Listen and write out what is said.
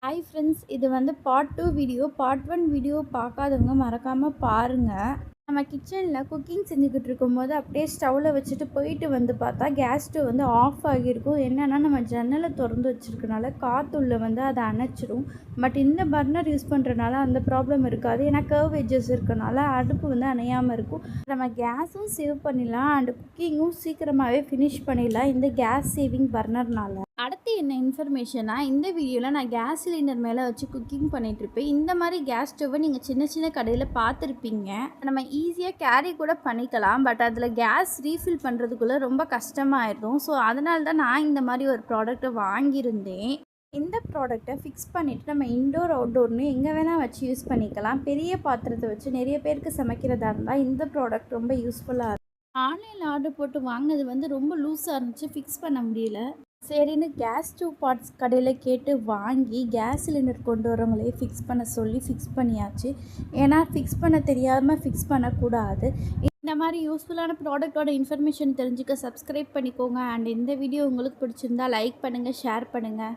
Hi friends, இது வந்து part 2 video. Part 1 video பார்க்காதவங்க மறக்காமல் பாருங்கள். நம்ம கிச்சனில் குக்கிங் செஞ்சுக்கிட்டு இருக்கும்போது அப்படியே ஸ்டவ்வில் வச்சுட்டு போயிட்டு வந்து பார்த்தா கேஸ் ஸ்டவ் வந்து ஆஃப் ஆகியிருக்கும். என்னென்னா நம்ம ஜன்னலை திறந்து வச்சுருக்கனால காற்றுள்ள வந்து அதை அணைச்சிரும். பட் இந்த பர்னர் யூஸ் பண்ணுறனால அந்த ப்ராப்ளம் இருக்காது. ஏன்னா கர்வ் எட்ஜஸ் இருக்கனால அடுப்பு வந்து அணையாமல் இருக்கும். நம்ம கேஸும் சேவ் பண்ணிடலாம் அண்ட் குக்கிங்கும் சீக்கிரமாகவே ஃபினிஷ் பண்ணிடலாம் இந்த கேஸ் சேவிங் பர்னர்னால. அடுத்து என்ன இன்ஃபர்மேஷனா, இந்த வீடியோவில் நான் கேஸ் சிலிண்டர் மேலே வச்சு குக்கிங் பண்ணிகிட்ருப்பேன். இந்த மாதிரி கேஸ் ஸ்டவ்வை நீங்கள் சின்ன சின்ன கடையில் பார்த்துருப்பீங்க. நம்ம ஈஸியாக கேரி கூட பண்ணிக்கலாம். பட் அதில் கேஸ் ரீஃபில் பண்ணுறதுக்குள்ளே ரொம்ப கஷ்டமாயிடும். ஸோ அதனால தான் நான் இந்த மாதிரி ஒரு ப்ராடக்ட்டை வாங்கியிருந்தேன். இந்த ப்ராடக்ட்டை ஃபிக்ஸ் பண்ணிவிட்டு நம்ம இன்டோர் அவுட்டோர்னு எங்கே வேணால் வச்சு யூஸ் பண்ணிக்கலாம். பெரிய பாத்திரத்தை வச்சு நிறைய பேருக்கு சமைக்கிறதா இருந்தால் இந்த ப்ராடக்ட் ரொம்ப யூஸ்ஃபுல்லாக இருக்கும். ஆன்லைனில் ஆர்டர் போட்டு வாங்கினது வந்து ரொம்ப லூஸாக இருந்துச்சு, ஃபிக்ஸ் பண்ண முடியல. சரின்னு கேஸ் ஸ்டவ் பார்ட்ஸ் கடையில் கேட்டு வாங்கி கேஸ் சிலிண்டர் கொண்டு வரவங்களே ஃபிக்ஸ் பண்ண சொல்லி ஃபிக்ஸ் பண்ணியாச்சு. ஏன்னா ஃபிக்ஸ் பண்ண தெரியாமல் ஃபிக்ஸ் பண்ணக்கூடாது. இந்த மாதிரி யூஸ்ஃபுல்லான ப்ராடக்ட்டோட இன்ஃபர்மேஷன் தெரிஞ்சுக்க சப்ஸ்கிரைப் பண்ணிக்கோங்க. அண்ட் இந்த வீடியோ உங்களுக்கு பிடிச்சிருந்தா லைக் பண்ணுங்கள், ஷேர் பண்ணுங்கள்.